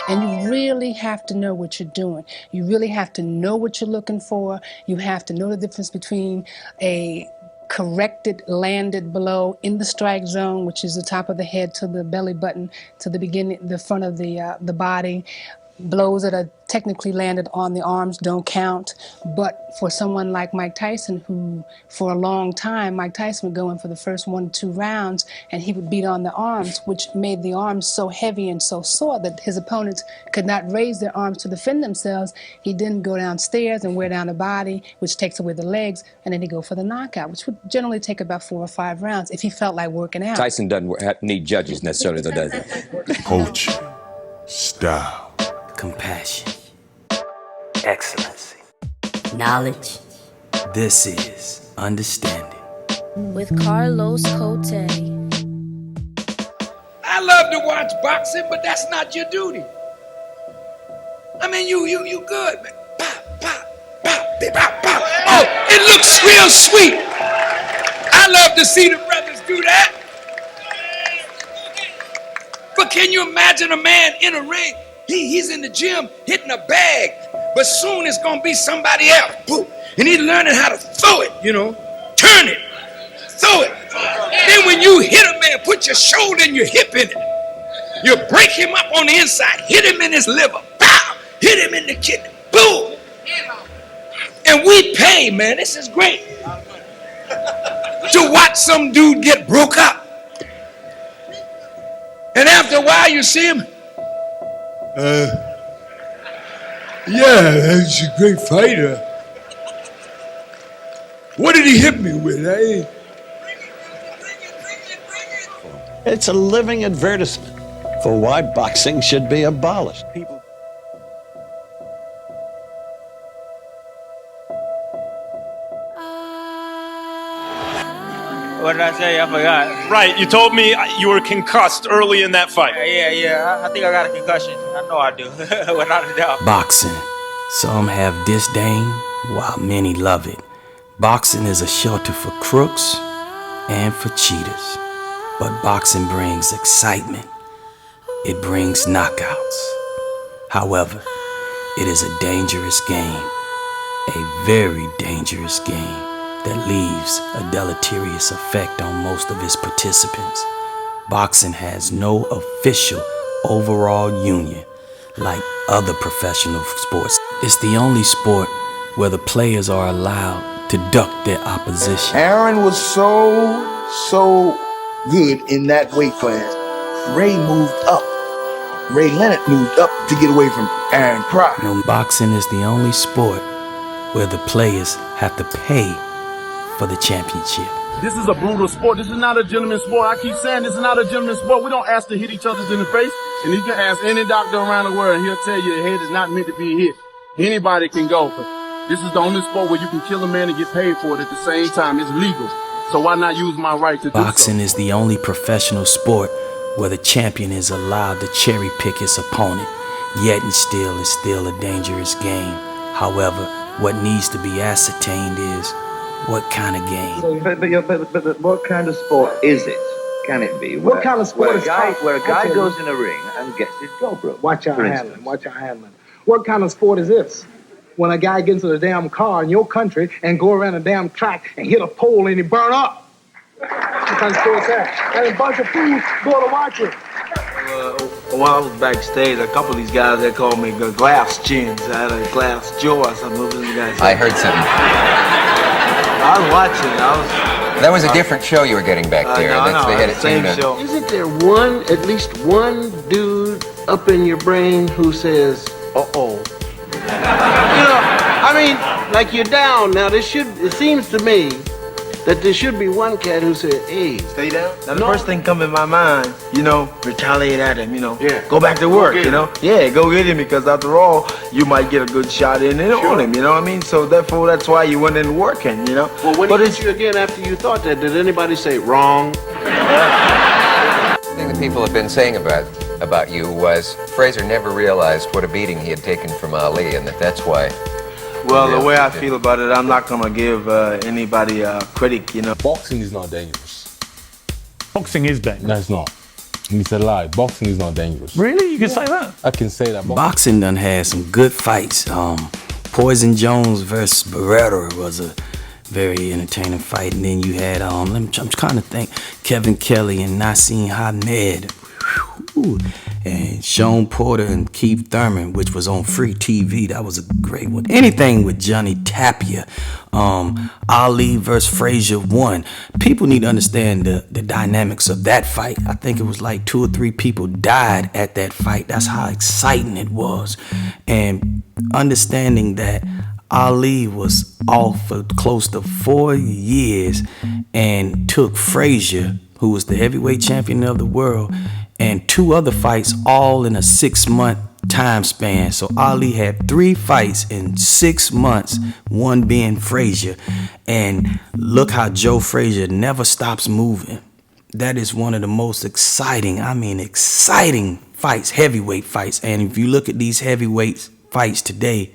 And you really have to know what you're doing. You really have to know what you're looking for. You have to know the difference between a corrected landed blow in the strike zone, which is the top of the head to the belly button, to the beginning, the front of the body. Blows that are technically landed on the arms don't count. But for someone like Mike Tyson, who for a long time, Mike Tyson would go in for the first 1 to 2 rounds and he would beat on the arms, which made the arms so heavy and so sore that his opponents could not raise their arms to defend themselves. He didn't go downstairs and wear down the body, which takes away the legs, and then he'd go for the knockout, which would generally take about 4 or 5 rounds if he felt like working out. Tyson doesn't need judges necessarily, though, does he? Coach, style. Compassion, excellency, knowledge. This is understanding. With Carlos Cote. I love to watch boxing, but that's not your duty. I mean, you good, man. Pop, pop, pop, pop, pop. Oh, it looks real sweet. I love to see the brothers do that. But can you imagine a man in a ring? He's in the gym hitting a bag, but soon it's gonna be somebody else. Boom. And he's learning how to throw it, turn it, throw it. Then when you hit a man, put your shoulder and your hip in it. You break him up on the inside, hit him in his liver, pow, hit him in the kidney, boom. And we pay, man, this is great. To watch some dude get broke up. And after a while you see him, yeah, he's a great fighter. What did he hit me with, eh? It's a living advertisement for why boxing should be abolished. What did I say? I forgot. Right, you told me you were concussed early in that fight. Yeah. I think I got a concussion. I know I do. Without a doubt. Boxing. Some have disdain, while many love it. Boxing is a shelter for crooks and for cheaters. But boxing brings excitement. It brings knockouts. However, it is a dangerous game. A very dangerous game that leaves a deleterious effect on most of its participants. Boxing has no official overall union like other professional sports. It's the only sport where the players are allowed to duck their opposition. Aaron was so good in that weight class. Ray moved up. Ray Leonard moved up to get away from Aaron Pryor. No, boxing is the only sport where the players have to pay for the championship. This is a brutal sport. This is not a gentleman's sport. I keep saying this is not a gentleman's sport. We don't ask to hit each other in the face. And you can ask any doctor around the world and he'll tell you the head is not meant to be hit. Anybody can go. But this is the only sport where you can kill a man and get paid for it at the same time. It's legal. So why not use my right to do so? Boxing is the only professional sport where the champion is allowed to cherry pick his opponent. Yet and still, it's still a dangerous game. However, what needs to be ascertained is what kind of game? But what kind of sport is it? Can it be? What kind of sport is it? Where a guy goes in a ring and gets his jaw broke. Watch your handling. Watch your handling. What kind of sport is this? When a guy gets into a damn car in your country and go around a damn track and hit a pole and he burn up. What kind of sport is that? And a bunch of fools go to watch it. While I was backstage, a couple of these guys, they called me glass chins. I had a glass jaw or something. I heard something. I was watching. That was a different show you were getting back there. They had it same show. Isn't there at least one dude up in your brain who says, uh-oh? I mean, like you're down. Now, it seems to me that there should be one cat who said, hey. Stay down? Now, the first thing come in my mind, retaliate at him, go back to work, Yeah, go get him, because after all, you might get a good shot in and on him, you know what I mean? So therefore, that's why you went in working, Well, when he hit you again after you thought that, did anybody say, wrong? The thing that people have been saying about you was Frazier never realized what a beating he had taken from Ali, and that's why. Well, the way I feel about it, I'm not going to give anybody credit, Boxing is not dangerous. Boxing is dangerous. No, it's not. And he said, lie, boxing is not dangerous. Really? You can say that? I can say that. Boxing done had some good fights. Poison Jones versus Beretta was a very entertaining fight. And then you had, I'm trying to think, Kevin Kelly and Nassim Hamed. Whew. And Sean Porter and Keith Thurman, which was on free TV. That was a great one. Anything with Johnny Tapia. Ali versus Frazier 1. People need to understand the dynamics of that fight. I think it was like 2 or 3 people died at that fight. That's how exciting it was. And understanding that Ali was off for close to 4 years and took Frazier, who was the heavyweight champion of the world, and 2 other fights all in a 6-month time span. So Ali had 3 fights in 6 months, one being Frazier. And look how Joe Frazier never stops moving. That is one of the most exciting fights, heavyweight fights. And if you look at these heavyweight fights today,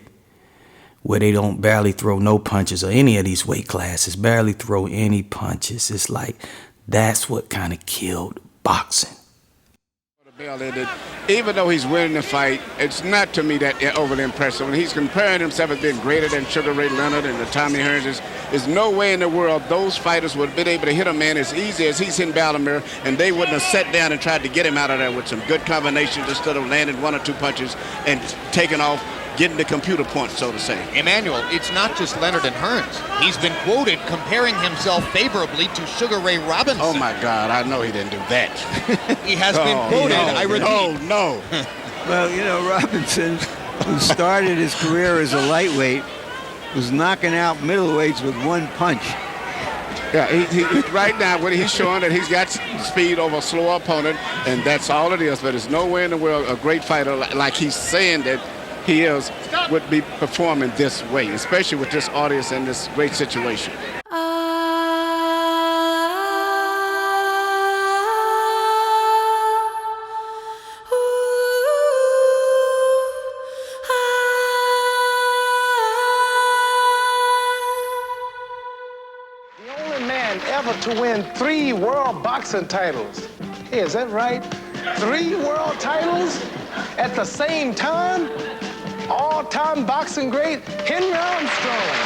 where they don't barely throw no punches, or any of these weight classes, barely throw any punches, it's like that's what kind of killed boxing. Even though he's winning the fight, it's not to me that overly impressive. When he's comparing himself as being greater than Sugar Ray Leonard and the Tommy Hearns, there's no way in the world those fighters would have been able to hit a man as easy as he's hitting Baldomir, and they wouldn't have sat down and tried to get him out of there with some good combinations instead of landing 1 or 2 punches and taking off, getting the computer points, so to say. Emmanuel, it's not just Leonard and Hearns. He's been quoted comparing himself favorably to Sugar Ray Robinson. Oh my God, I know he didn't do that. He has been quoted, I repeat. No. Well, you know, Robinson, who started his career as a lightweight, was knocking out middleweights with 1 punch. Yeah, he right now, what he's showing that he's got speed over a slower opponent, and that's all it is. But there's no way in the world a great fighter like he's saying that he is would be performing this way, especially with this audience and this great situation. The only man ever to win 3 world boxing titles. Hey, is that right? 3 world titles at the same time? All-time boxing great, Henry Armstrong.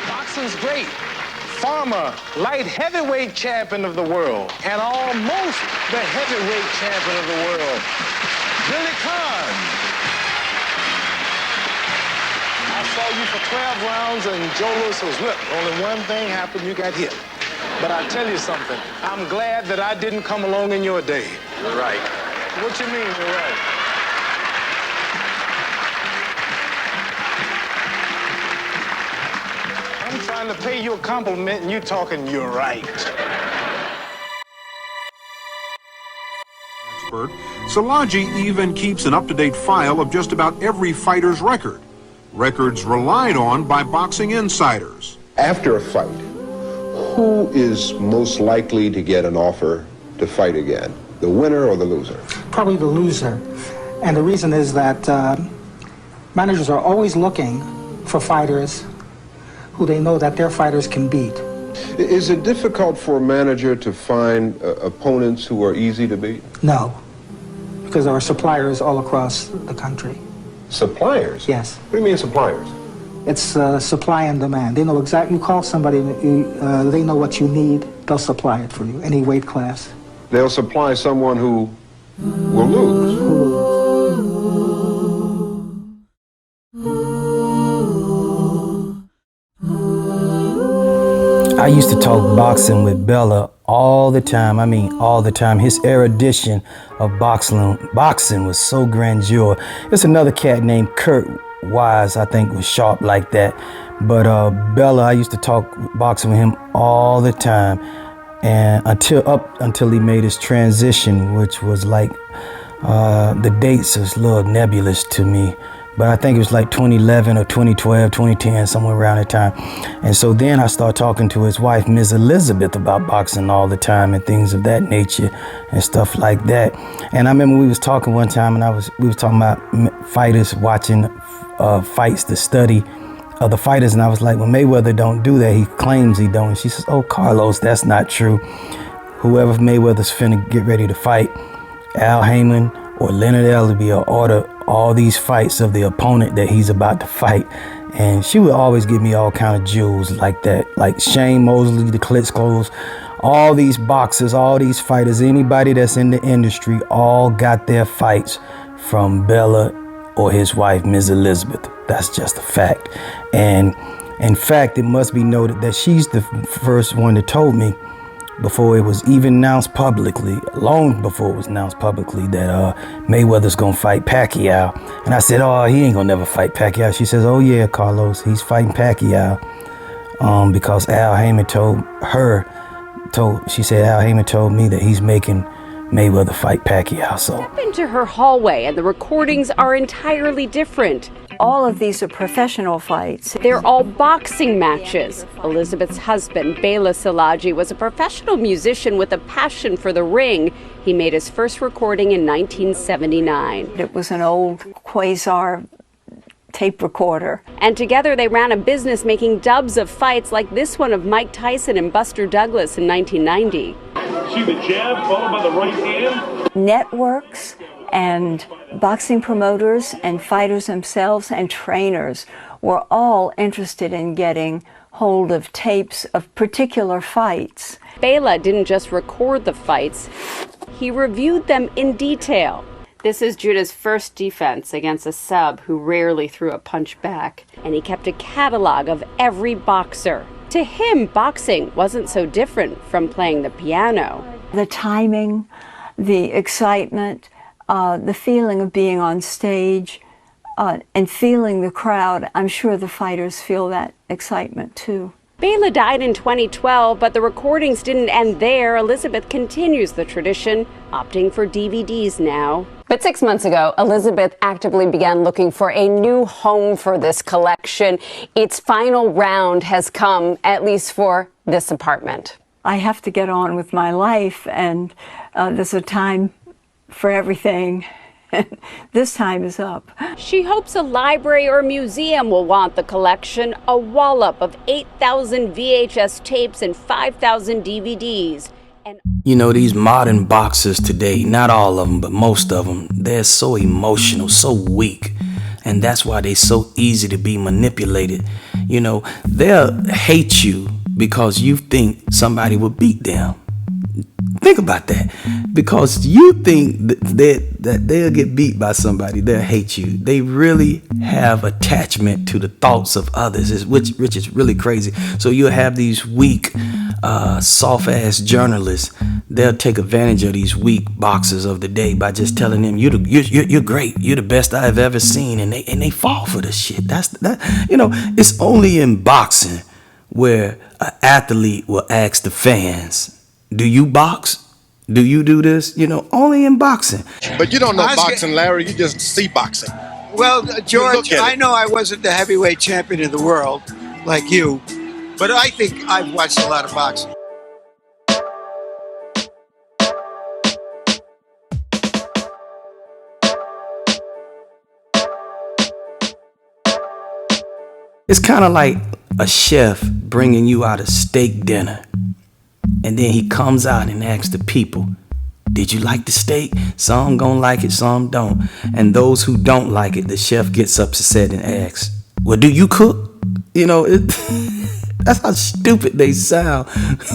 Boxing's great. Former light heavyweight champion of the world and almost the heavyweight champion of the world, Billy Conn. I saw you for 12 rounds and Joe Louis was whipped. Only one thing happened, you got hit. But I tell you something, I'm glad that I didn't come along in your day. You're right. What you mean, you're right? I'm trying to pay you a compliment and you talking, you're right. Expert, Szilagyi even keeps an up-to-date file of just about every fighter's record. Records relied on by boxing insiders. After a fight, who is most likely to get an offer to fight again? The winner or the loser? Probably the loser. And the reason is that managers are always looking for fighters who they know that their fighters can beat. Is it difficult for a manager to find opponents who are easy to beat? No, because there are suppliers all across the country. Suppliers? Yes. What do you mean suppliers? It's supply and demand. They know exactly, you call somebody, they know what you need, they'll supply it for you, any weight class. They'll supply someone who will lose. I used to talk boxing with Bella all the time. I mean, all the time. His erudition of boxing was so grandeur. There's another cat named Kurt Wise, I think, was sharp like that. But Bella, I used to talk boxing with him all the time, and until he made his transition, which was like the dates is a little nebulous to me. but I think it was like 2011 or 2012, 2010, somewhere around that time. And so then I started talking to his wife, Ms. Elizabeth, about boxing all the time and things of that nature and stuff like that. And I remember we was talking one time, and we was talking about fighters watching fights, the study of the fighters, and I was like, well, Mayweather don't do that. He claims he don't. And she says, oh, Carlos, that's not true. Whoever Mayweather's finna get ready to fight, Al Heyman or Leonard Ellerbe, will order all these fights of the opponent that he's about to fight. And she would always give me all kind of jewels like that, like Shane Mosley, the Klitschko's, all these boxers, all these fighters, anybody that's in the industry, all got their fights from Bella or his wife, Ms. Elizabeth. That's just a fact. And in fact, it must be noted that she's the first one that told me, before it was even announced publicly, long before it was announced publicly, that Mayweather's gonna fight Pacquiao. And I said, oh, he ain't gonna never fight Pacquiao. She says, oh yeah, Carlos, he's fighting Pacquiao. Because Al Heyman she said Al Heyman told me that he's making Mayweather fight Pacquiao. So step into her hallway and the recordings are entirely different. All of these are professional fights. They're all boxing matches. Elizabeth's husband, Bela Szilagyi, was a professional musician with a passion for the ring. He made his first recording in 1979. It was an old Quasar tape recorder. And together they ran a business making dubs of fights like this one of Mike Tyson and Buster Douglas in 1990. See the jab followed by the right hand? Networks and boxing promoters and fighters themselves and trainers were all interested in getting hold of tapes of particular fights. Bela didn't just record the fights, he reviewed them in detail. This is Judah's first defense against a sub who rarely threw a punch back, and he kept a catalog of every boxer. To him, boxing wasn't so different from playing the piano. The timing, the excitement, the feeling of being on stage, and feeling the crowd. I'm sure the fighters feel that excitement too. Bela died in 2012, but the recordings didn't end there. Elizabeth continues the tradition, opting for DVDs now. But 6 months ago, Elizabeth actively began looking for a new home for this collection. Its final round has come, at least for this apartment. I have to get on with my life, and there's a time for everything. This time is up. She hopes a library or museum will want the collection, a wallop of 8,000 VHS tapes and 5,000 DVDs. You know, these modern boxers today, not all of them, but most of them, they're so emotional, so weak. And that's why they're so easy to be manipulated. You know, they'll hate you because you think somebody will beat them. Think about that. Because you think that they'll get beat by somebody, they'll hate you. They really have attachment to the thoughts of others, which is really crazy. So you'll have these weak, soft-ass journalists. They'll take advantage of these weak boxers of the day by just telling them you're great, you're the best I've ever seen, and they fall for the shit. It's only in boxing where an athlete will ask the fans, do you box? Do you do this? Only in boxing. But you don't know boxing, Larry. You just see boxing. Well, George, I know I wasn't the heavyweight champion of the world like you, but I think I've watched a lot of boxing. It's kind of like a chef bringing you out a steak dinner. And then he comes out and asks the people, did you like the steak? Some gonna like it, some don't. And those who don't like it, the chef gets upset and asks, well, do you cook? That's how stupid they sound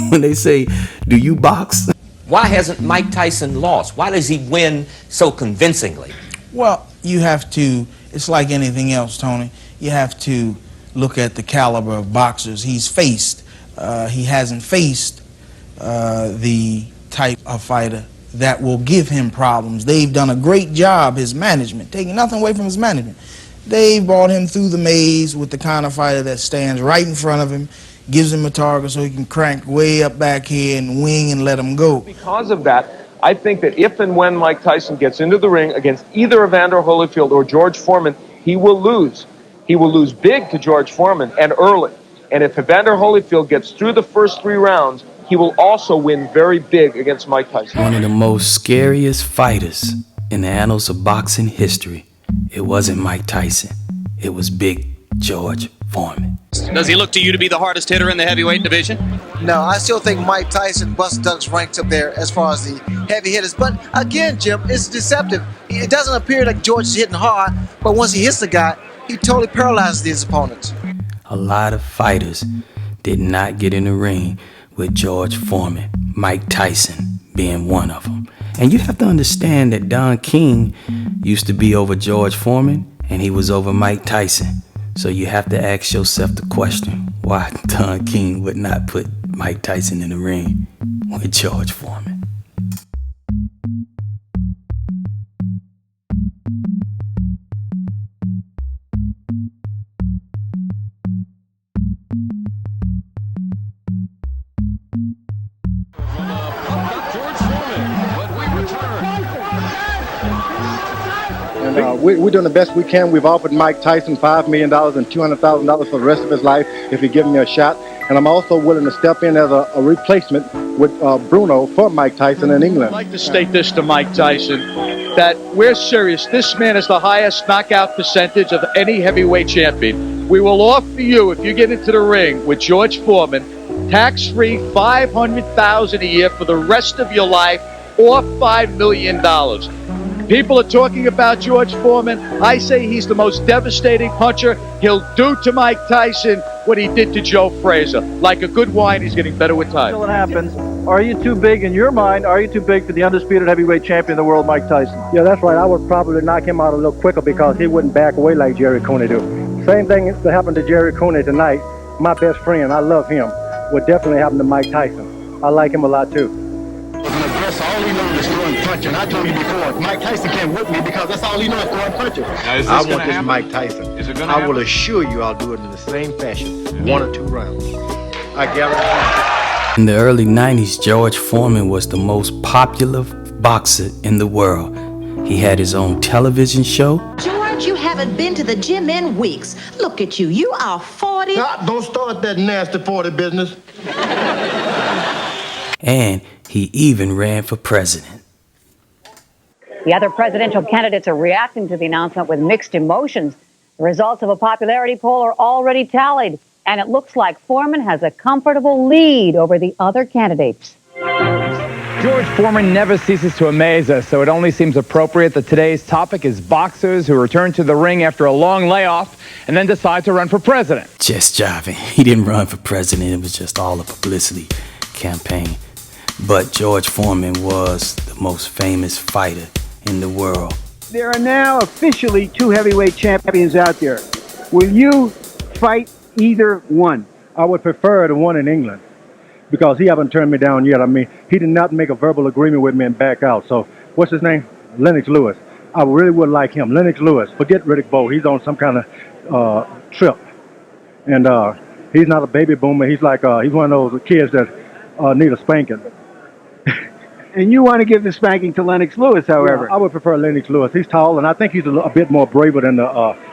when they say, do you box? Why hasn't Mike Tyson lost? Why does he win so convincingly? Well, you have to, it's like anything else, Tony. You have to look at the caliber of boxers he's faced. He hasn't faced the type of fighter that will give him problems. They've done a great job, his management, taking nothing away from his management. They brought him through the maze with the kind of fighter that stands right in front of him, gives him a target so he can crank way up back here and wing and let him go. Because of that, I think that if and when Mike Tyson gets into the ring against either Evander Holyfield or George Foreman, he will lose. He will lose big to George Foreman and early. And if Evander Holyfield gets through the first 3 rounds, he will also win very big against Mike Tyson. One of the most scariest fighters in the annals of boxing history. It wasn't Mike Tyson. It was Big George Foreman. Does he look to you to be the hardest hitter in the heavyweight division? No, I still think Mike Tyson busts Doug's ranks up there as far as the heavy hitters. But again, Jim, it's deceptive. It doesn't appear like George is hitting hard, but once he hits the guy, he totally paralyzes his opponents. A lot of fighters did not get in the ring with George Foreman, Mike Tyson being one of them. And you have to understand that Don King used to be over George Foreman and he was over Mike Tyson. So you have to ask yourself the question, why Don King would not put Mike Tyson in the ring with George Foreman. And we're doing the best we can. We've offered Mike Tyson $5 million and $200,000 for the rest of his life if he gives me a shot. And I'm also willing to step in as a replacement with Bruno for Mike Tyson in England. I'd like to state this to Mike Tyson, that we're serious. This man is the highest knockout percentage of any heavyweight champion. We will offer you, if you get into the ring with George Foreman, tax-free $500,000 a year for the rest of your life, or $5 million. People are talking about George Foreman. I say he's the most devastating puncher. He'll do to Mike Tyson what he did to Joe Frazier. Like a good wine, he's getting better with time. Until it happens, are you too big in your mind? Are you too big for the undisputed heavyweight champion of the world, Mike Tyson? Yeah, that's right. I would probably knock him out a little quicker because he wouldn't back away like Jerry Cooney do. Same thing that happened to Jerry Cooney tonight. My best friend, I love him, would definitely happen to Mike Tyson. I like him a lot too. All he knows is throwing punches. I told you before, Mike Tyson can't whip me because that's all he knows, throwing punches. I want this Mike Tyson. I will assure you I'll do it in the same fashion, 1 or 2 rounds. I guarantee. In the early 90s, George Foreman was the most popular boxer in the world. He had his own television show. George, you haven't been to the gym in weeks. Look at you. You are 40. Don't start that nasty 40 business. And he even ran for president. The other presidential candidates are reacting to the announcement with mixed emotions. The results of a popularity poll are already tallied, and it looks like Foreman has a comfortable lead over the other candidates. George Foreman never ceases to amaze us, so it only seems appropriate that today's topic is boxers who return to the ring after a long layoff and then decide to run for president. Just jiving. He didn't run for president. It was just all a publicity campaign. But George Foreman was the most famous fighter in the world. There are now officially 2 heavyweight champions out there. Will you fight either one? I would prefer the one in England because he haven't turned me down yet. I mean, he did not make a verbal agreement with me and back out. So, what's his name? Lennox Lewis. I really would like him. Lennox Lewis. Forget Riddick Bowe. He's on some kind of trip. And he's not a baby boomer. He's like, he's one of those kids that need a spanking. And you want to give the spanking to Lennox Lewis, however. Yeah, I would prefer Lennox Lewis. He's tall, and I think he's a bit more braver than the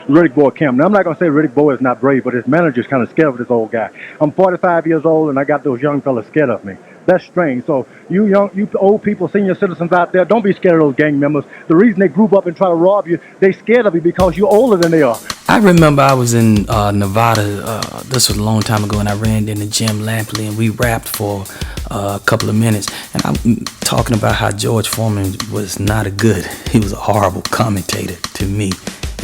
Riddick Bowe Kemp. Now, I'm not going to say Riddick Bowe is not brave, but his manager's kind of scared of this old guy. I'm 45 years old, and I got those young fellas scared of me. That's strange. So you old people, senior citizens out there, don't be scared of those gang members. The reason they group up and try to rob you, they scared of you because you're older than they are. I remember I was in Nevada, this was a long time ago, and I ran into Jim Lampley, and we rapped for a couple of minutes, and I'm talking about how George Foreman was not he was a horrible commentator to me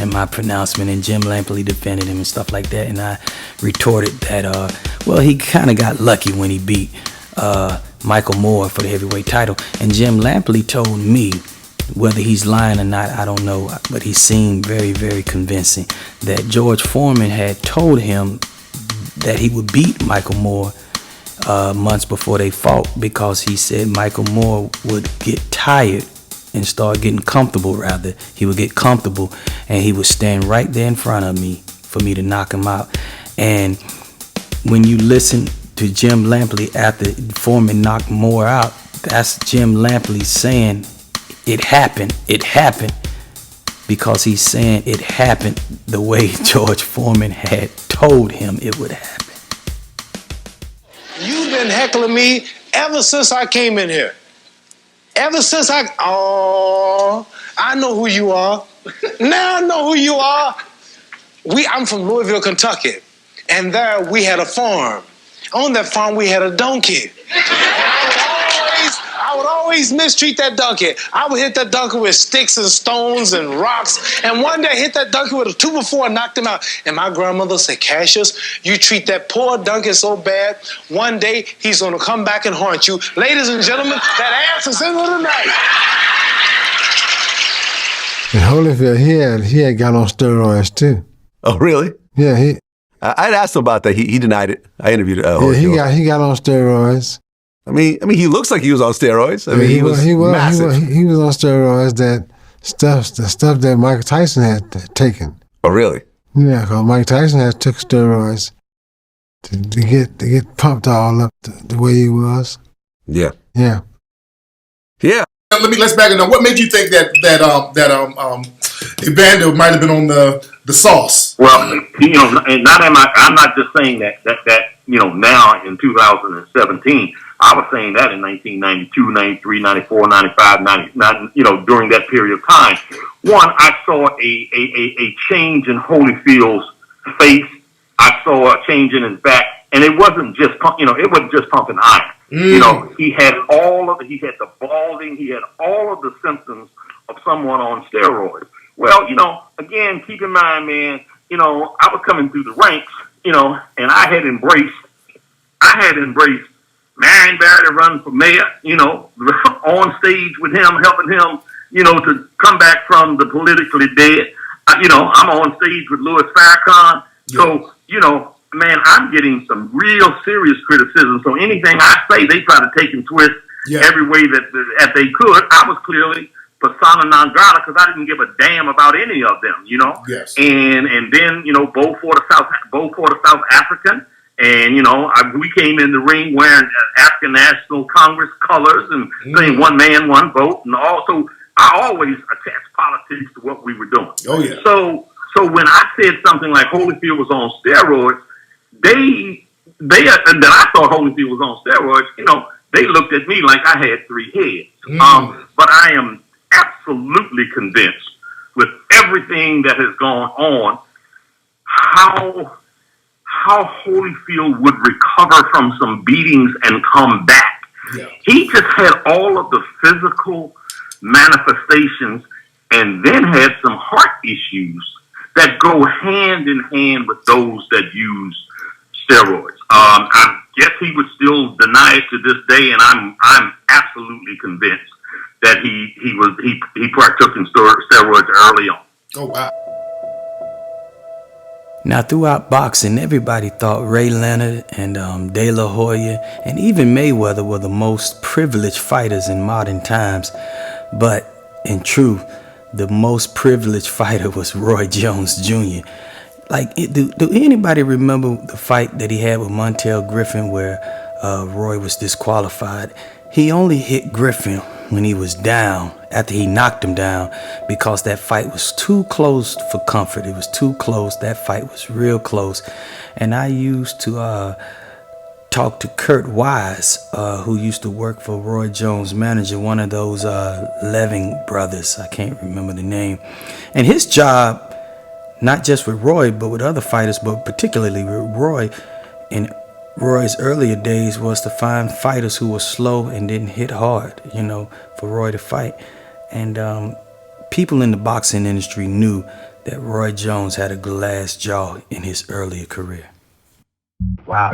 and my pronouncement, and Jim Lampley defended him and stuff like that, and I retorted that, well, he kind of got lucky when he beat Michael Moore for the heavyweight title, and Jim Lampley told me, whether he's lying or not, I don't know, but he seemed very, very convincing that George Foreman had told him that he would beat Michael Moore months before they fought, because he said Michael Moore would get tired and start getting comfortable, rather. He would get comfortable and he would stand right there in front of me for me to knock him out. And when you listen to Jim Lampley after Foreman knocked Moore out, that's Jim Lampley saying, it happened. because he's saying it happened the way George Foreman had told him it would happen. You've been heckling me ever since I came in here. Ever since I know who you are. Now I know who you are. I'm from Louisville, Kentucky. And there we had a farm. On that farm we had a donkey. I would always mistreat that donkey. I would hit that donkey with sticks and stones and rocks. And one day I hit that donkey with a 2x4 and knocked him out. And my grandmother said, Cassius, you treat that poor donkey so bad, one day he's going to come back and haunt you. Ladies and gentlemen, that ass is into the night. And Holyfield, he had got on steroids too. Oh, really? Yeah, I'd asked him about that. He denied it. I interviewed Holyfield. Yeah, he got on steroids. I mean, he looks like he was on steroids. I mean, he was massive. He was on steroids. The stuff that Mike Tyson had taken. Oh, really? Yeah, because Mike Tyson had took steroids to get pumped all up the way he was. Yeah. Yeah. Yeah. Let's back it up. What made you think that Evander might have been on the sauce? Well, and I'm not just saying that now in 2017. I was saying that in 1992, 93, 94, 95, 99, during that period of time. One, I saw a change in Holyfield's face. I saw a change in his back, and it wasn't just pumping iron. He had the balding, he had all of the symptoms of someone on steroids. Well, again, keep in mind, man, I was coming through the ranks, and I had embraced Marion Barry to run for mayor, on stage with him, helping him, to come back from the politically dead. I'm on stage with Louis Farrakhan. So, man, I'm getting some real serious criticism. So anything I say, they try to take and twist every way that they could. I was clearly persona non grata because I didn't give a damn about any of them, Yes. And then, both for the South African. And, we came in the ring wearing African National Congress colors and saying one man, one vote. And also, I always attached politics to what we were doing. Oh, yeah. So when I said something like Holyfield was on steroids, that I thought Holyfield was on steroids, they looked at me like I had three heads. But I am absolutely convinced with everything that has gone on, how Holyfield would recover from some beatings and come back. Yeah. He just had all of the physical manifestations and then had some heart issues that go hand in hand with those that use steroids. I guess he would still deny it to this day, and I'm absolutely convinced that he partook in steroids early on. Oh, wow. Now, throughout boxing, everybody thought Ray Leonard and De La Hoya and even Mayweather were the most privileged fighters in modern times. But in truth, the most privileged fighter was Roy Jones Jr. Do anybody remember the fight that he had with Montel Griffin where Roy was disqualified? He only hit Griffin when he was down, after he knocked him down, because that fight was too close for comfort. It was too close. That fight was real close. And I used to talk to Kurt Wise, who used to work for Roy Jones' manager, one of those Leving brothers. I can't remember the name. And his job, not just with Roy, but with other fighters, but particularly with Roy, in Roy's earlier days, was to find fighters who were slow and didn't hit hard, for Roy to fight. And people in the boxing industry knew that Roy Jones had a glass jaw in his earlier career. Wow,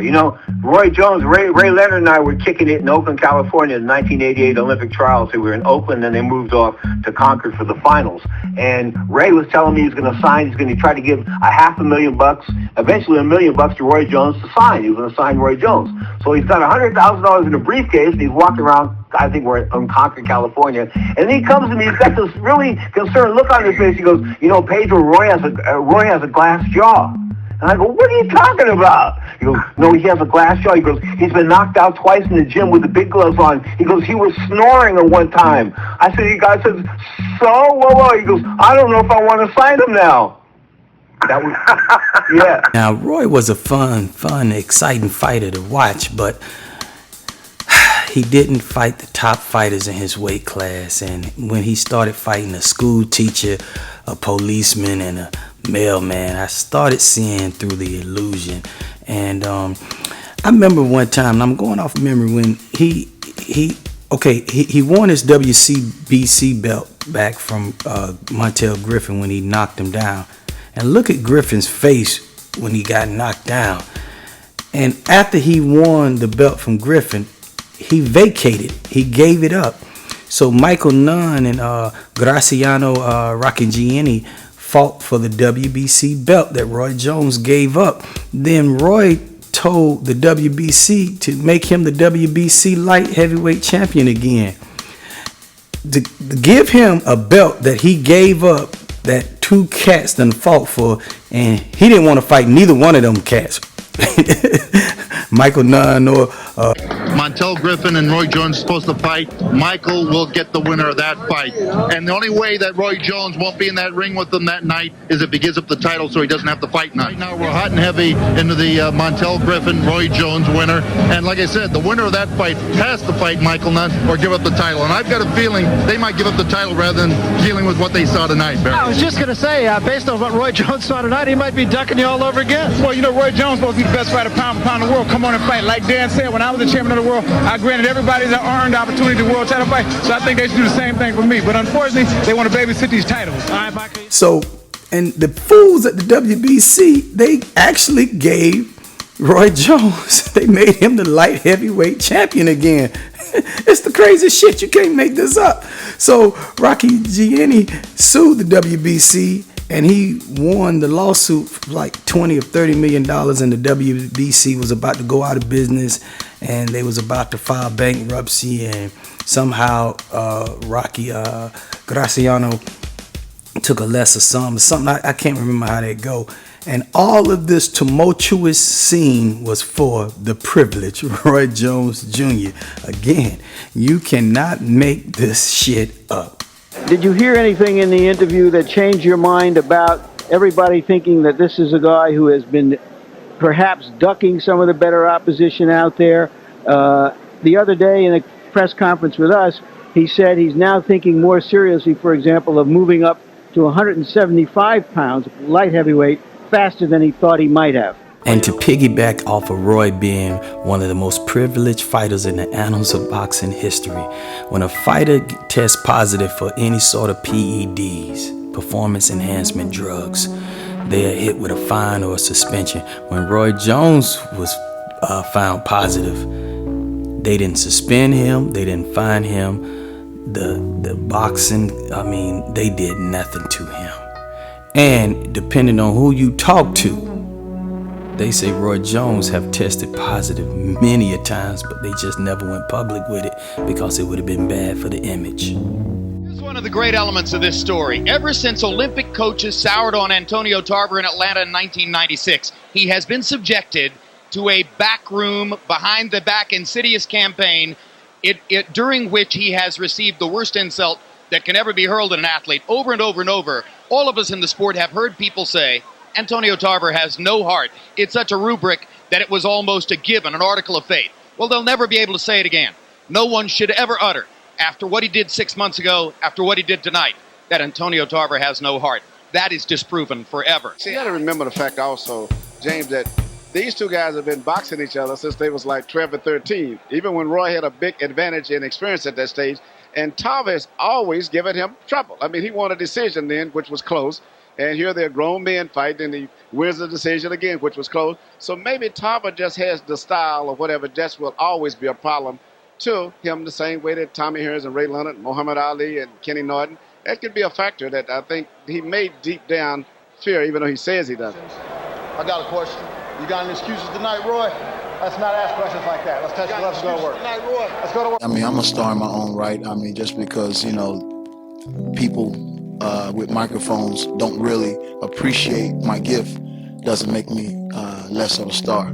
Roy Jones, Ray Leonard and I were kicking it in Oakland, California in the 1988 Olympic trials. We were in Oakland and they moved off to Concord for the finals. And Ray was telling me he's going to try to give $500,000, eventually $1 million to Roy Jones to sign. He was going to sign Roy Jones. So he's got $100,000 in a briefcase and he's walking around, I think we're in Concord, California. And then he comes to me, he's got this really concerned look on his face. He goes, Pedro, Roy has a glass jaw. And I go, what are you talking about? He goes, no, he has a glass jaw. He goes, he's been knocked out twice in the gym with the big gloves on. He goes, he was snoring at one time. I said, you guys said, so? Whoa. He goes, I don't know if I want to sign him now. That was, yeah. Now, Roy was a fun, exciting fighter to watch, but he didn't fight the top fighters in his weight class. And when he started fighting a school teacher, a policeman, and a mailman, I started seeing through the illusion. And I remember one time, and I'm going off memory, when he won his WCBC belt back from Montel Griffin when he knocked him down. And look at Griffin's face when he got knocked down. And after he won the belt from Griffin, he vacated. He gave it up. So Michael Nunn and Graciano Rocchigiani fought for the WBC belt that Roy Jones gave up. Then Roy told the WBC to make him the WBC light heavyweight champion again. To give him a belt that he gave up, that two cats done fought for, and he didn't want to fight neither one of them cats. Michael Nunn or Montel Griffin and Roy Jones are supposed to fight. Michael will get the winner of that fight. And the only way that Roy Jones won't be in that ring with them that night is if he gives up the title so he doesn't have to fight now. Right now we're hot and heavy into the Montel Griffin, Roy Jones winner. And like I said, the winner of that fight has to fight Michael Nunn or give up the title. And I've got a feeling they might give up the title rather than dealing with what they saw tonight, Barry. I was just going to say, based on what Roy Jones saw tonight, he might be ducking you all over again. Well, you know, Roy Jones supposed to be the best fighter pound for pound in the world. Come on and fight. Like Dan said, when I was the champion of the world, I granted everybody the earned opportunity to world title fight. So I think they should do the same thing for me. But unfortunately, they want to babysit these titles. So, and the fools at the WBC, they actually gave Roy Jones, they made him the light heavyweight champion again. It's the craziest shit. You can't make this up. So Rocchigiani sued the WBC, and he won the lawsuit for like $20 or $30 million, and the WBC was about to go out of business, and they was about to file bankruptcy, and somehow Graciano took a lesser sum or something. I can't remember how that go. And all of this tumultuous scene was for the privileged Roy Jones Jr. Again, you cannot make this shit up. Did you hear anything in the interview that changed your mind about everybody thinking that this is a guy who has been perhaps ducking some of the better opposition out there? The other day in a press conference with us, he said he's now thinking more seriously, for example, of moving up to 175 pounds, light heavyweight, faster than he thought he might have. And to piggyback off of Roy being one of the most privileged fighters in the annals of boxing history, when a fighter tests positive for any sort of PEDs, performance enhancement drugs, they are hit with a fine or a suspension. When Roy Jones was found positive, they didn't suspend him, they didn't fine him. The boxing, I mean, they did nothing to him. And depending on who you talk to, they say Roy Jones have tested positive many a times, but they just never went public with it because it would have been bad for the image. Here's one of the great elements of this story. Ever since Olympic coaches soured on Antonio Tarver in Atlanta in 1996, he has been subjected to a backroom, behind-the-back insidious campaign during which he has received the worst insult that can ever be hurled at an athlete over and over and over. All of us in the sport have heard people say, Antonio Tarver has no heart. It's such a rubric that it was almost a given, an article of faith. Well, they'll never be able to say it again. No one should ever utter, after what he did 6 months ago, after what he did tonight, that Antonio Tarver has no heart. That is disproven forever. See, you got to remember the fact also, James, that these two guys have been boxing each other since they was like 12 or 13, even when Roy had a big advantage in experience at that stage. And Tarver has always given him trouble. I mean, he won a decision then, which was close. And here they're grown men fighting, and he wins the decision again, which was close. So maybe Tarver just has the style or whatever, just will always be a problem to him the same way that Tommy Hearns and Ray Leonard, Muhammad Ali, and Kenny Norton. That could be a factor that I think he may deep down fear, even though he says he doesn't. I got a question. You got any excuses tonight, Roy? Let's not ask questions like that. Let's go to work. Let's go to work. I mean, I'm a star in my own right. I mean, just because, you know, people with microphones don't really appreciate my gift. doesn't make me less of a star.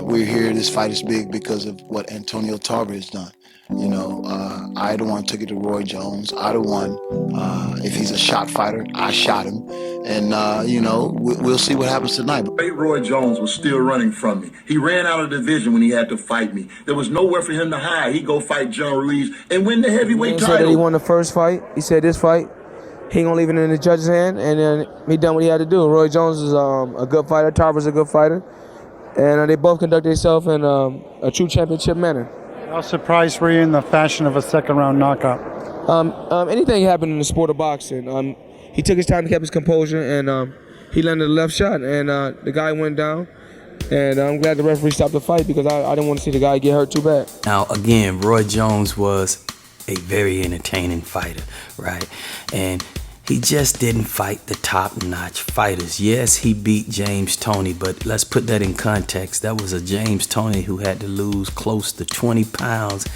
We're here, this fight is big because of what Antonio Tarver has done. You know, I the one took it to Roy Jones. I the one, if he's a shot fighter, I shot him. And, you know, we'll see what happens tonight. Roy Jones was still running from me. He ran out of the division when he had to fight me. There was nowhere for him to hide. He'd go fight John Ruiz and win the heavyweight title. He said that he won the first fight. He said this fight, he ain't gonna leave it in the judge's hand, and then he done what he had to do. Roy Jones is a good fighter. Tarver's a good fighter. And they both conduct themselves in a true championship manner. How surprised were you in the fashion of a second-round knockout? Anything happened in the sport of boxing. He took his time, kept his composure, and he landed a left shot, and the guy went down. And I'm glad the referee stopped the fight because I didn't want to see the guy get hurt too bad. Now, again, Roy Jones was a very entertaining fighter, right? And he just didn't fight the top-notch fighters. Yes, he beat James Toney, but let's put that in context. That was a James Toney who had to lose close to 20 pounds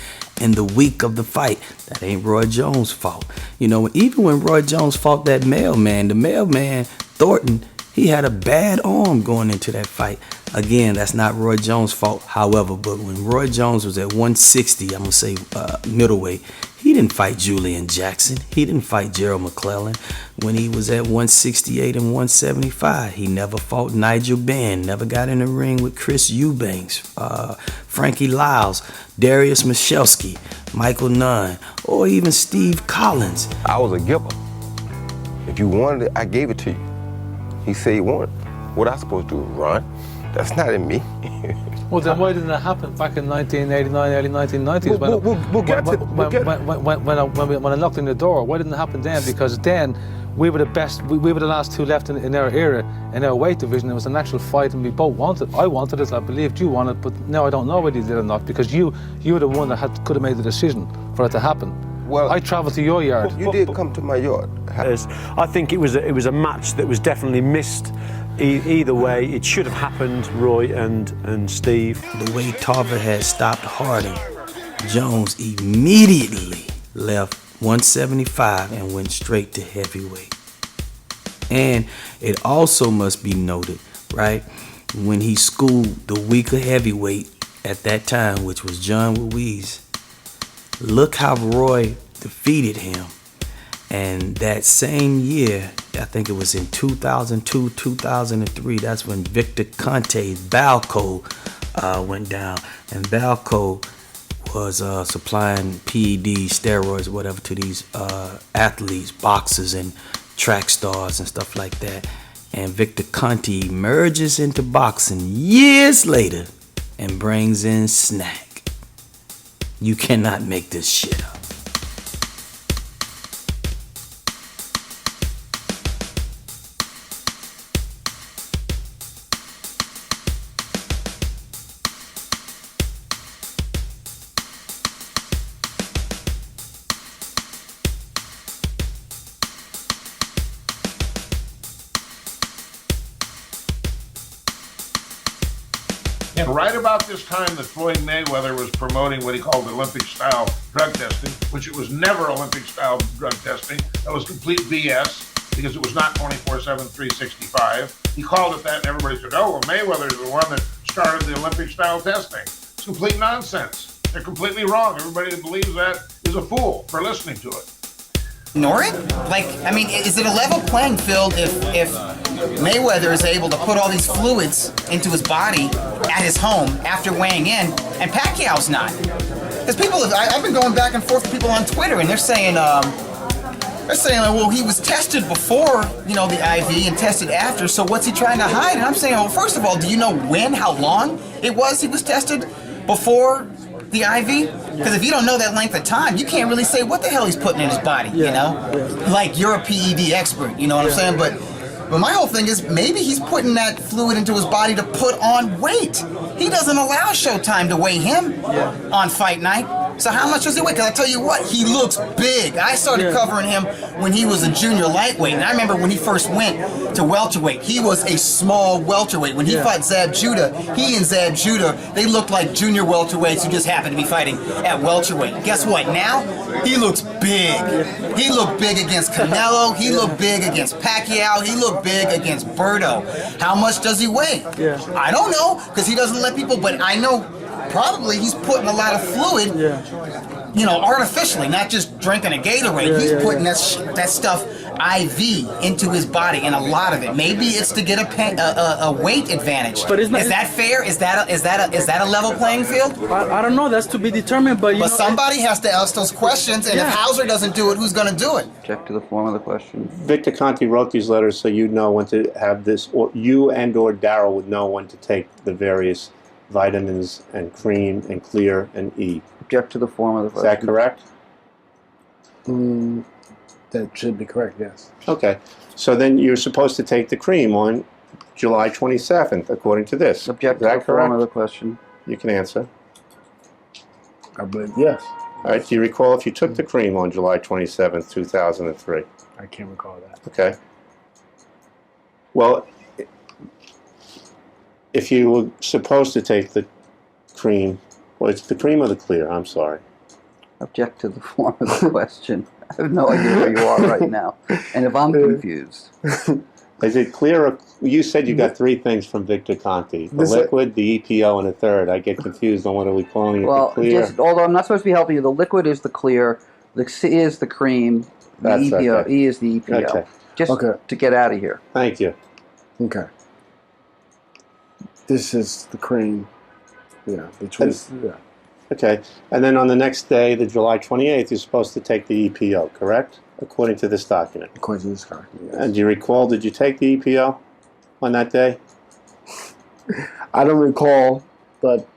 in the week of the fight. That ain't Roy Jones' fault. You know, even when Roy Jones fought that mailman, the mailman, Thornton, he had a bad arm going into that fight. Again, that's not Roy Jones' fault. However, but when Roy Jones was at 160, I'm going to say middleweight, he didn't fight Julian Jackson. He didn't fight Gerald McClellan. When he was at 168 and 175, he never fought Nigel Benn, never got in the ring with Chris Eubanks, Frankie Lyles, Darius Michalski, Michael Nunn, or even Steve Collins. I was a giver. If you wanted it, I gave it to you. He said he wanted it. What I supposed to do, run? That's not in me. Well, then why didn't it happen back in 1989, early 1990s? When I knocked on the door, why didn't it happen then? Because then we were the best, we were the last two left in our era, in our weight division. It was a natural fight and we both wanted it. I wanted it, I believed you wanted it, but now I don't know whether you did or not because you were the one that could have made the decision for it to happen. Well, I travelled to your yard. You did come to my yard. I think it was a match that was definitely missed. Either way, it should have happened, Roy and Steve. The way Tarver had stopped Harding, Jones immediately left 175 and went straight to heavyweight. And it also must be noted, right, when he schooled the weaker heavyweight at that time, which was John Ruiz, look how Roy defeated him. And that same year, I think it was in 2002, 2003, that's when Victor Conte's Balco went down. And Balco was supplying PEDs, steroids, whatever, to these athletes, boxers and track stars and stuff like that. And Victor Conte emerges into boxing years later and brings in Snack. You cannot make this shit up. And right about this time that Floyd Mayweather was promoting what he called Olympic-style drug testing, which it was never Olympic-style drug testing. That was complete BS because it was not 24/7, 365. He called it that and everybody said, oh, well, Mayweather is the one that started the Olympic-style testing. It's complete nonsense. They're completely wrong. Everybody that believes that is a fool for listening to it. Ignore it? Like, I mean, is it a level playing field if Mayweather is able to put all these fluids into his body at his home after weighing in, and Pacquiao's not? Because people, I've been going back and forth with people on Twitter, and they're saying, well, he was tested before, you know, the IV and tested after, so what's he trying to hide? And I'm saying, well, first of all, do you know how long it was he was tested before the IV? Because if you don't know that length of time, you can't really say what the hell he's putting in his body, you know? Like, you're a PED expert, you know what I'm saying? But my whole thing is maybe he's putting that fluid into his body to put on weight. He doesn't allow Showtime to weigh him on fight night. So how much does he weigh? Because I tell you what, he looks big. I started covering him when he was a junior lightweight, and I remember when he first went to welterweight, he was a small welterweight. When he fought Zab Judah, he and Zab Judah, they looked like junior welterweights who just happened to be fighting at welterweight. Guess what? Now, he looks big. He looked big against Canelo. He looked big against Pacquiao. He looked big against Berto. How much does he weigh? I don't know, because he doesn't let people, but I know probably he's putting a lot of fluid, you know, artificially, not just drinking a Gatorade. He's putting that stuff IV into his body, and a lot of it. Maybe it's to get a weight advantage. But is that fair? Is that a level playing field? I don't know. That's to be determined. But somebody has to ask those questions, and if Hauser doesn't do it, who's going to do it? Check to the form of the question. Victor Conti wrote these letters so you know when to have this, or you and or Daryl would know when to take the various vitamins and cream and clear and E. Object to the form of the question. Is that correct? That should be correct, yes. Okay. So then you're supposed to take the cream on July 27th, according to this. Object to the form of the question. You can answer. I believe yes. All right. Do you recall if you took the cream on July 27th, 2003? I can't recall that. Okay. Well, if you were supposed to take the cream, well, it's the cream or the clear? I'm sorry. Object to the form of the question. I have no idea where you are right now. And if I'm confused. Is it clear? Or, you said you got three things from Victor Conti. The liquid, the EPO, and a third. I get confused on what are we calling it, the clear? Although I'm not supposed to be helping you, the liquid is the clear, the C is the cream, the EPO, okay. E is the EPO. Okay. Just to get out of here. Thank you. Okay. This is the cream. Yeah, between. Okay, and then on the next day, the July 28th, you're supposed to take the EPO, correct? According to this document. According to this document, yes. And do you recall, did you take the EPO on that day? I don't recall, but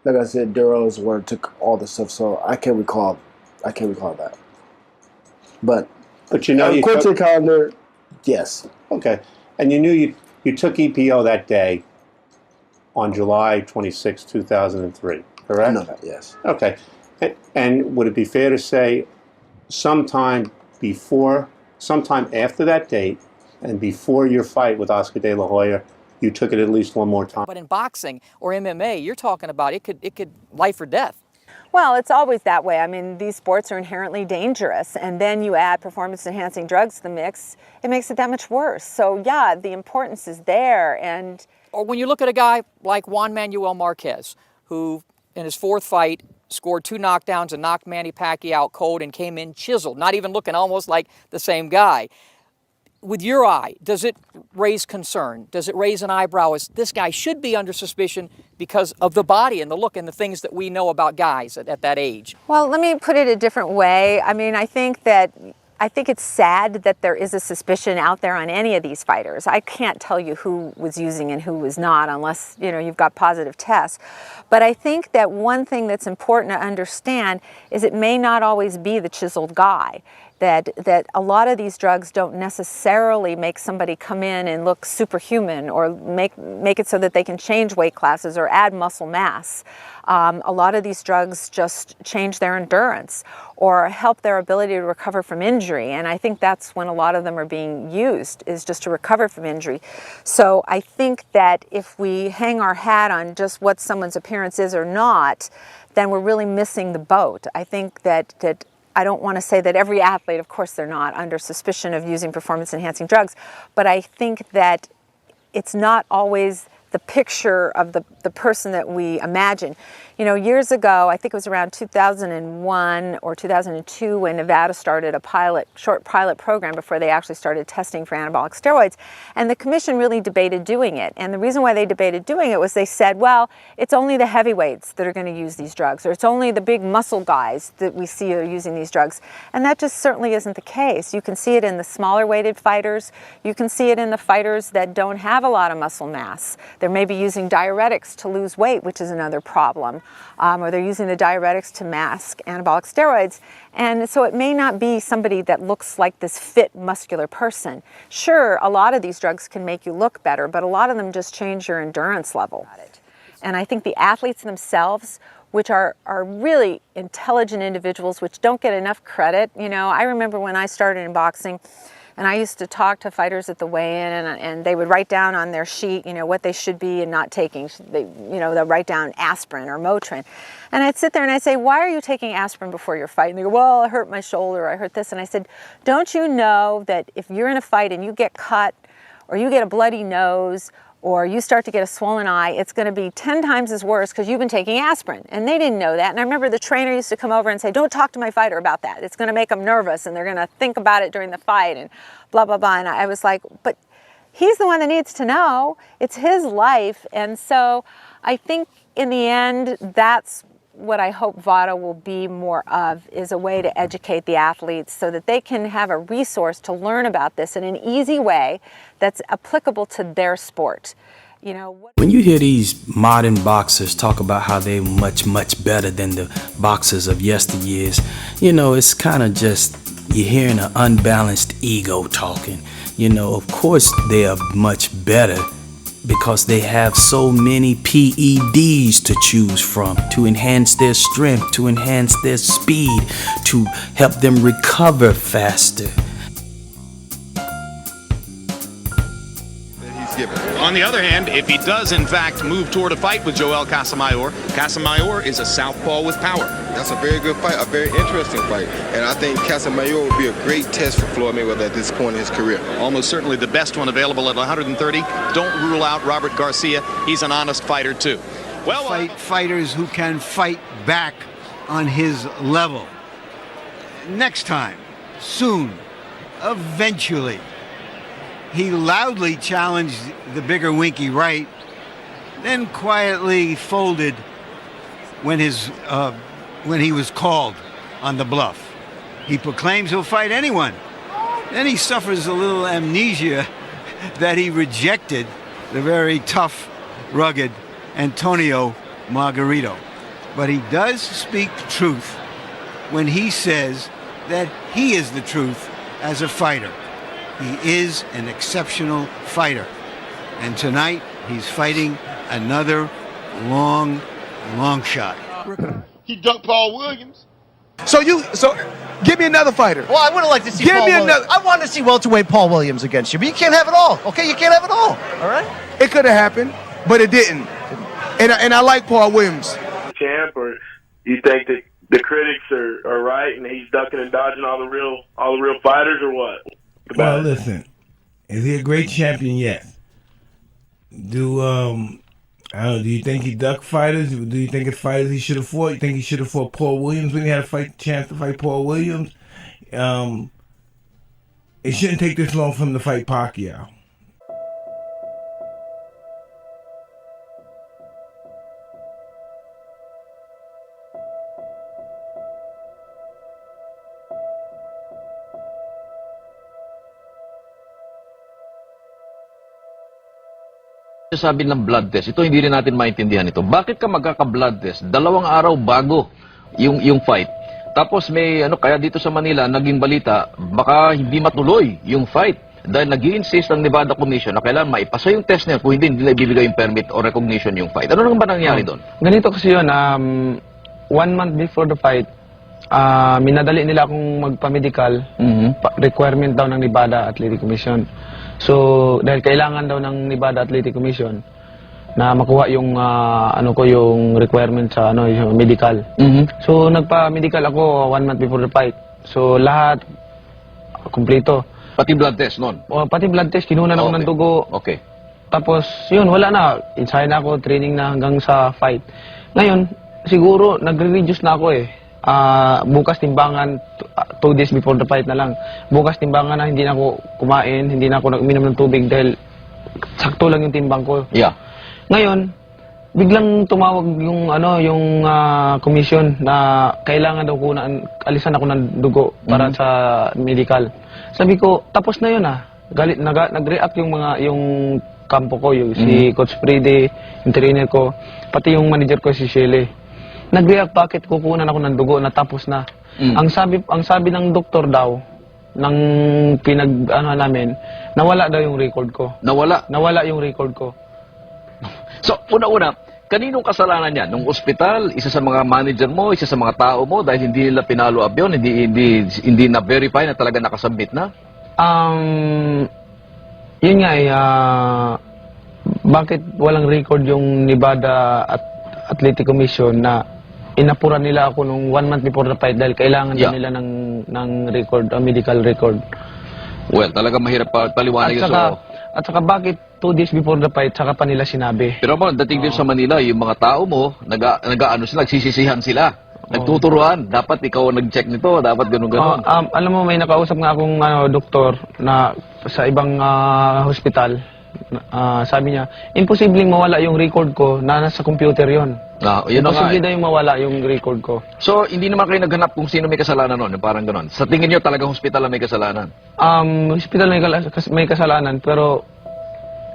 like I said, Daryl's word took all the stuff, so I can't recall that. But you know, according to the calendar, yes. Okay, and you knew you took EPO that day on July 26, 2003, correct? I know that, yes. Okay, and would it be fair to say sometime after that date and before your fight with Oscar De La Hoya, you took it at least one more time? But in boxing or MMA, you're talking about it could life or death. Well, it's always that way. I mean, these sports are inherently dangerous, and then you add performance-enhancing drugs to the mix, it makes it that much worse. So yeah, the importance is there. And or when you look at a guy like Juan Manuel Marquez, who in his fourth fight scored 2 knockdowns and knocked Manny Pacquiao out cold and came in chiseled, not even looking almost like the same guy. With your eye, does it raise concern? Does it raise an eyebrow as this guy should be under suspicion because of the body and the look and the things that we know about guys at that age? well, let me put it a different way. I mean, I think it's sad that there is a suspicion out there on any of these fighters. I can't tell you who was using and who was not unless, you've got positive tests. But I think that one thing that's important to understand is it may not always be the chiseled guy. That a lot of these drugs don't necessarily make somebody come in and look superhuman or make it so that they can change weight classes or add muscle mass. A lot of these drugs just change their endurance or help their ability to recover from injury. And I think that's when a lot of them are being used, is just to recover from injury. So I think that if we hang our hat on just what someone's appearance is or not, then we're really missing the boat. I think that I don't want to say that every athlete, of course they're not, under suspicion of using performance-enhancing drugs, but I think that it's not always the picture of the person that we imagine. Years ago, I think it was around 2001 or 2002 when Nevada started a short pilot program before they actually started testing for anabolic steroids. And the commission really debated doing it. And the reason why they debated doing it was they said, well, it's only the heavyweights that are going to use these drugs, or it's only the big muscle guys that we see are using these drugs. And that just certainly isn't the case. You can see it in the smaller weighted fighters. You can see it in the fighters that don't have a lot of muscle mass. They're maybe using diuretics to lose weight, which is another problem. Or they're using the diuretics to mask anabolic steroids. And so it may not be somebody that looks like this fit, muscular person. Sure, a lot of these drugs can make you look better, but a lot of them just change your endurance level. And I think the athletes themselves, which are really intelligent individuals, which don't get enough credit. You know, I remember when I started in boxing, and I used to talk to fighters at the weigh-in, and they would write down on their sheet, you know, what they should be and not taking. They'll write down aspirin or Motrin. And I'd sit there and I'd say, why are you taking aspirin before your fight? And they go, well, I hurt my shoulder, I hurt this. And I said, don't you know that if you're in a fight and you get cut, or you get a bloody nose, or you start to get a swollen eye, it's going to be 10 times as worse because you've been taking aspirin. And they didn't know that. And I remember the trainer used to come over and say, don't talk to my fighter about that. It's going to make them nervous and they're going to think about it during the fight and blah, blah, blah. And I was like, but he's the one that needs to know. It's his life. And so I think in the end, that's what I hope VADA will be more of, is a way to educate the athletes so that they can have a resource to learn about this in an easy way that's applicable to their sport. You know, when you hear these modern boxers talk about how they're much better than the boxers of yesteryears, you know, it's kind of just, you're hearing an unbalanced ego talking. You know, of course they are much better, because they have so many PEDs to choose from to enhance their strength, to enhance their speed, to help them recover faster. On the other hand, if he does in fact move toward a fight with Joel Casamayor, Casamayor is a southpaw with power. That's a very good fight, a very interesting fight. And I think Casamayor would be a great test for Floyd Mayweather at this point in his career. Almost certainly the best one available at 130. Don't rule out Robert Garcia. He's an honest fighter too. Well, fight fighters who can fight back on his level. Next time, soon, eventually. He loudly challenged the bigger Winky Wright, then quietly folded when he was called on the bluff. He proclaims he'll fight anyone. Then he suffers a little amnesia that he rejected the very tough, rugged Antonio Margarito. But he does speak truth when he says that he is the truth as a fighter. He is an exceptional fighter. And tonight, he's fighting another long shot. He dunked Paul Williams. So give me another fighter. Well, I would have liked to see Paul Williams. I wanted to see welterweight Paul Williams against you, but you can't have it all. Okay, you can't have it all. All right? It could have happened, but it didn't. And I like Paul Williams. Champ, or you think that the critics are right and he's ducking and dodging all the real fighters, or what? Well, listen, is he a great champion? Yes. Do you think he ducked fighters? Do you think it's fighters he should have fought? You think he should have fought Paul Williams when he had a chance to fight Paul Williams? It shouldn't take this long for him to fight Pacquiao. Sabi ng blood test, ito hindi rin natin maintindihan ito. Bakit ka magkaka-blood test? 2 araw bago yung fight. Tapos may kaya dito sa Manila naging balita, baka hindi matuloy yung fight dahil nag-i-insist ang Nevada Commission na kailangan maipasa yung test niya kung hindi nila ibibigay yung permit o recognition yung fight. Ano nang ba nangyari doon? Ganito kasi yun, 1 month before the fight, minadali nila akong magpa-medical, requirement daw ng Nevada Athletic Commission. So, dahil kailangan daw ng Nevada Athletic Commission na makuha yung yung requirement sa yung medical. So, nagpa-medical ako 1 month before the fight. So, lahat kumpleto. Pati blood test noon? O, pati blood test, kinunan ako ng dugo. Okay. Tapos, yun, wala na. Inside na ako, training na hanggang sa fight. Ngayon, siguro, nagre-reduce na ako eh. Bukas timbangan 2 days before the fight na lang. Bukas timbangan na hindi na ako kumain, hindi na ako nag-uminom ng tubig dahil sakto lang yung timbang ko. Yeah. Ngayon, biglang tumawag yung commission na kailangan daw ko na alisan ako ng dugo para sa medical. Sabi ko, tapos na yun Galit nag-react yung kampo ko, si Coach Freddy, yung trainer ko, pati yung manager ko si Shelley. Nag-react, bakit kukunan ako ng dugo na tapos na. Ang sabi ng doktor daw ng namin, nawala daw yung record ko. Nawala? Nawala yung record ko. So, una-una, Kaninong kasalanan yan? Nung ospital, isa sa mga manager mo, isa sa mga tao mo, dahil hindi nila pinalo up yun, hindi na-verify na talaga nakasubmit na? Yun nga bakit walang record yung Nevada Athletic Commission na inapuran nila ako nung 1 month before the fight dahil kailangan na nila ng record, medical record. Well, talaga mahirap paliwanag yun. At saka bakit 2 days before the fight, saka pa nila sinabi? Pero mo, dating din sa Manila, yung mga tao mo, nagsisisihan sila. Nagtuturuan. Dapat ikaw ang nag-check nito. Dapat ganun-ganun. Alam mo, may nakausap nga akong doktor na sa ibang hospital. Sabi niya, imposibleng mawala yung record ko na nasa computer yon. Imposible na yung mawala yung record ko. So, hindi naman kayo naghanap kung sino may kasalanan nun? Parang ganun. Sa tingin nyo, talagang hospital ang may kasalanan? Hospital may kasalanan, pero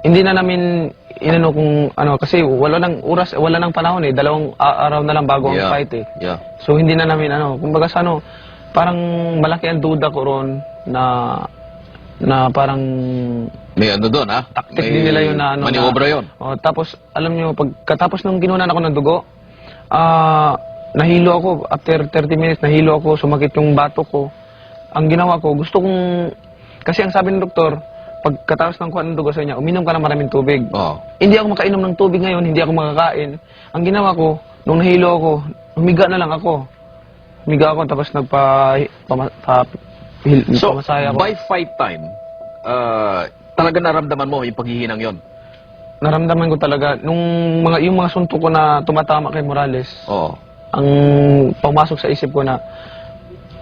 hindi na namin inano kung kasi wala nang oras, wala nang panahon 2 araw na lang bago ang fight So hindi na namin kumbaga sa parang malaki ang duda ko ron na parang may doon taktik din nila yun na maniobra yun. Tapos alam niyo pagkatapos nung kinunan ako ng dugo, nahilo ako after 30 minutes, nahilo ako, sumakit yung batok ko. Ang ginawa ko, gusto kong kasi ang sabi ng doktor, pagkatapos ng kuha ng dugo sa niya, uminom ka ng maraming tubig. Hindi ako makainom ng tubig ngayon, hindi ako makakain. Ang ginawa ko, nung nahilo ako, humiga na lang ako. Humiga ako, tapos pamasaya ako. By fight time, talaga naramdaman mo yung paghihinang yon? Naramdaman ko talaga, yung mga suntok ko na tumatama kay Morales, ang pumasok sa isip ko na,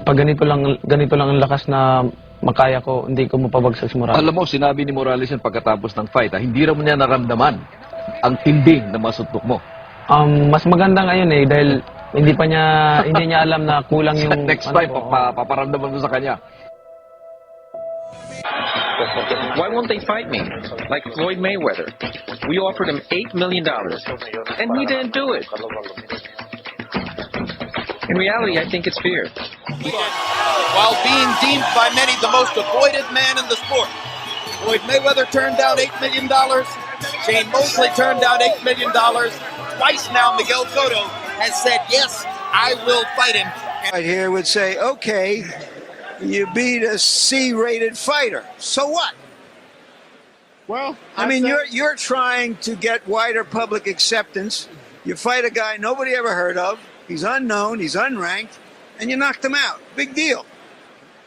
pag ganito lang ang lakas na makaya ko, hindi ko mapabagsak si Morales. Alam mo, sinabi ni Morales yan pagkatapos ng fight, hindi raw niya naramdaman ang tinding na masuntok mo. Mas maganda ngayon dahil hindi niya alam na kulang yung... Next time, paparamdaman mo sa kanya. Why won't they fight me? Like Floyd Mayweather. We offered him $8 million, and he didn't do it. In reality, I think it's fear. While being deemed by many the most avoided man in the sport, Floyd Mayweather turned down $8 million. Shane Mosley turned down $8 million. Twice now, Miguel Cotto has said, yes, I will fight him. Right here would say, okay, you beat a C-rated fighter. So what? Well, I mean, you're trying to get wider public acceptance. You fight a guy nobody ever heard of. He's unknown. He's unranked. And you knocked him out. Big deal.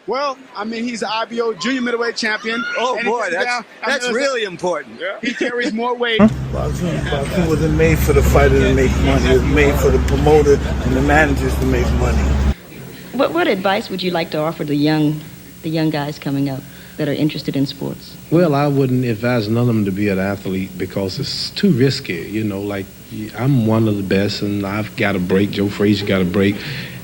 Well, I mean, he's an IBO junior middleweight champion. Oh, boy, that's really important. He carries more weight. Boxing wasn't made for the fighter to make money. It was made for the promoter and the managers to make money. What advice would you like to offer the young guys coming up that are interested in sports? Well, I wouldn't advise none of them to be an athlete because it's too risky. Like I'm one of the best, and I've got a break. Joe Frazier got a break.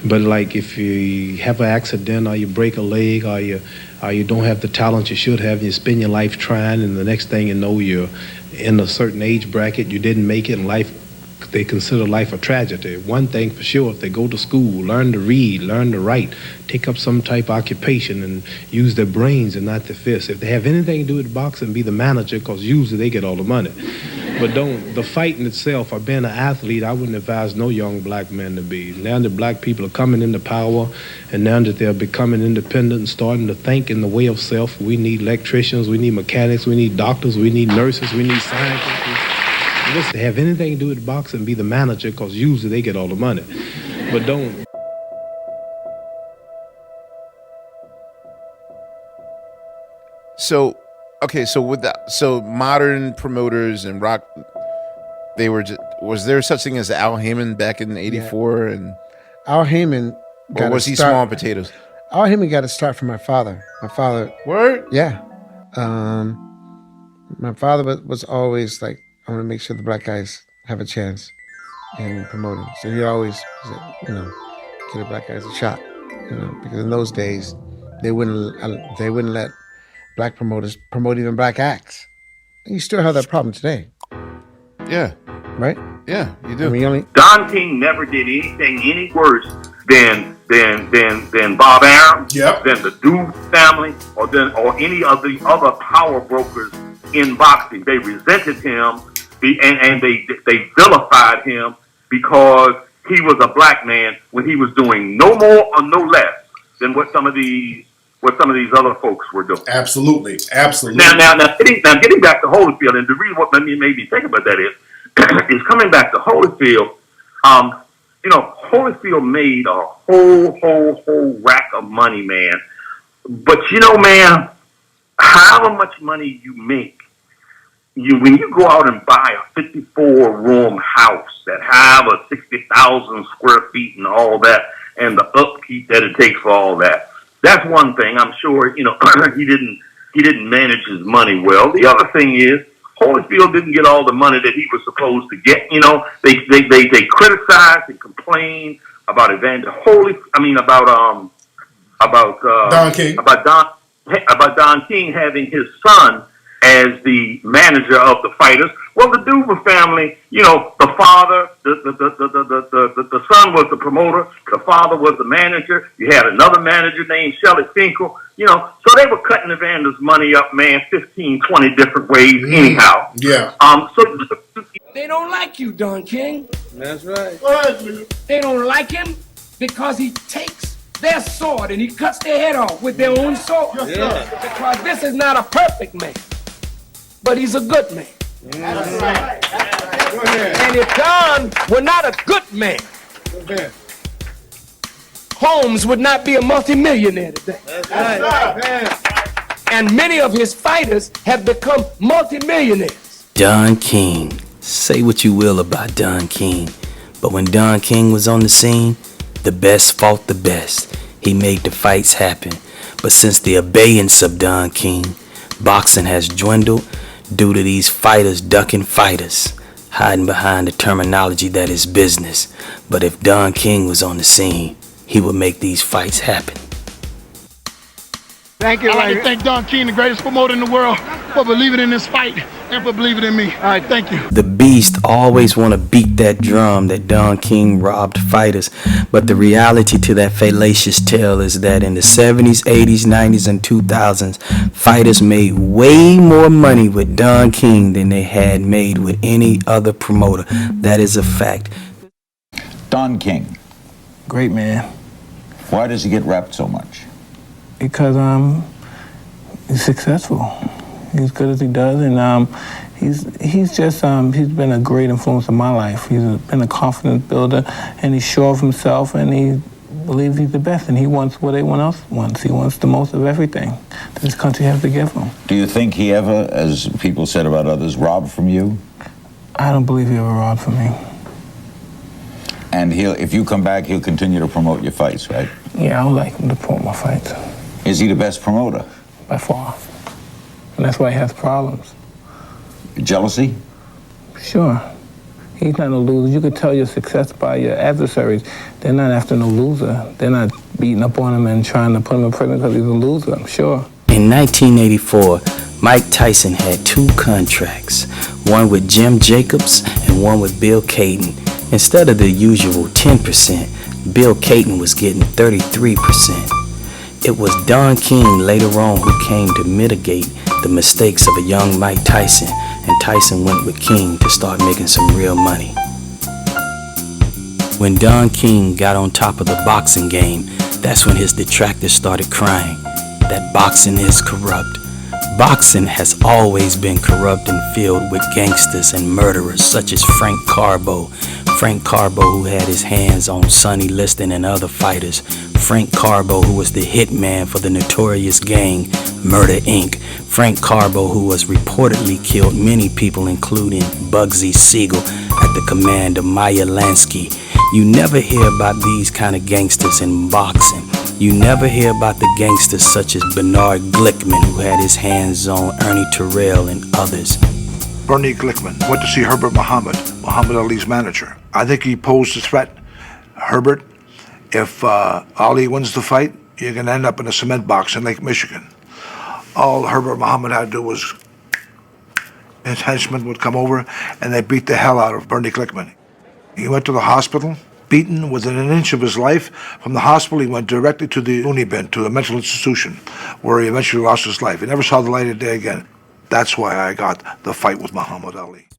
But like if you have an accident or you break a leg or you don't have the talent you should have, and you spend your life trying, and the next thing you know, you're in a certain age bracket, you didn't make it in life. They consider life a tragedy. One thing for sure, if they go to school, learn to read, learn to write, take up some type of occupation and use their brains and not their fists. If they have anything to do with boxing, be the manager, because usually they get all the money. But the fighting itself or being an athlete, I wouldn't advise no young black men to be. Now that black people are coming into power and now that they're becoming independent and starting to think in the way of self, we need electricians, we need mechanics, we need doctors, we need nurses, we need scientists. Listen, have anything to do with boxing, be the manager, because usually they get all the money. But don't. So, okay, so with that, so modern promoters and rock, they were just, was there such thing as Al Heyman back in '84? Yeah. And Al Heyman got or was he small potatoes? Al Heyman got to start from my father. My father. Word? Yeah. My father was always like, I want to make sure the black guys have a chance in promoting. So he always said, give the black guys a shot, because in those days they wouldn't let black promoters promote even black acts. And you still have that problem today. Yeah. Right? Yeah, you do. I mean, Don King never did anything any worse than Bob Arum, than the Duke family, or any of the other power brokers in boxing. They resented him and they vilified him because he was a black man when he was doing no more or no less than what some of these other folks were doing. Absolutely. Now, getting back to Holyfield, and the reason what made me think about that is coming back to Holyfield. Holyfield made a whole rack of money, man. But man, however much money you make, when you go out and buy a 54-room house that have a 60,000 square feet and all that, and the upkeep that it takes for all that, that's one thing. I'm sure he didn't manage his money well. The other thing is Holyfield didn't get all the money that he was supposed to get. They criticized and complained about Don King having his son as the manager of the fighters. Well, the Duva family, the father, the son was the promoter, the father was the manager. You had another manager named Shelley Finkel, so they were cutting Evander's money up, man, 15, 20 different ways anyhow. Yeah. They don't like you, Don King. That's right. They don't like him because he takes their sword and he cuts their head off with their own sword. Yeah. Because this is not a perfect man, but he's a good man. That's right. And if Don were not a good man, Holmes would not be a multimillionaire today. That's right. And many of his fighters have become multimillionaires. Don King. Say what you will about Don King, but when Don King was on the scene, the best fought the best. He made the fights happen. But since the abeyance of Don King, boxing has dwindled due to these fighters ducking fighters, hiding behind the terminology that is business. But if Don King was on the scene, he would make these fights happen. Thank you. I'd like to thank Don King, the greatest promoter in the world, for believing in this fight and for believing in me. All right, thank you. The Beast always want to beat that drum that Don King robbed fighters, but the reality to that fallacious tale is that in the 70s, 80s, 90s, and 2000s, fighters made way more money with Don King than they had made with any other promoter. That is a fact. Don King. Great man. Why does he get rapped so much? Because he's successful. He's good as he does, and he's been a great influence in my life. He's been a confidence builder, and he's sure of himself, and he believes he's the best, and he wants what everyone else wants. He wants the most of everything that this country has to give him. Do you think he ever, as people said about others, robbed from you? I don't believe he ever robbed from me. And if you come back, he'll continue to promote your fights, right? Yeah, I would like him to promote my fights. Is he the best promoter? By far. And that's why he has problems. Jealousy? Sure. He's not no loser. You could tell your success by your adversaries. They're not after no loser. They're not beating up on him and trying to put him in prison because he's a loser, I'm sure. In 1984, Mike Tyson had 2 contracts, one with Jim Jacobs and one with Bill Caton. Instead of the usual 10%, Bill Caton was getting 33%. It was Don King later on who came to mitigate the mistakes of a young Mike Tyson, and Tyson went with King to start making some real money. When Don King got on top of the boxing game, that's when his detractors started crying that boxing is corrupt. Boxing has always been corrupt and filled with gangsters and murderers such as Frank Carbo. Frank Carbo, who had his hands on Sonny Liston and other fighters. Frank Carbo, who was the hitman for the notorious gang Murder Inc. Frank Carbo, who was reportedly killed many people, including Bugsy Siegel, at the command of Meyer Lansky. You never hear about these kind of gangsters in boxing. You never hear about the gangsters such as Bernard Glickman, who had his hands on Ernie Terrell and others. Bernie Glickman went to see Herbert Muhammad Ali's manager. I think he posed a threat. Herbert, if Ali wins the fight, you're going to end up in a cement box in Lake Michigan. All Herbert Muhammad had to do was, his henchmen would come over and they beat the hell out of Bernie Glickman. He went to the hospital, beaten within an inch of his life. From the hospital, he went directly to the loony bin, to the mental institution, where he eventually lost his life. He never saw the light of day again. That's why I got the fight with Muhammad Ali.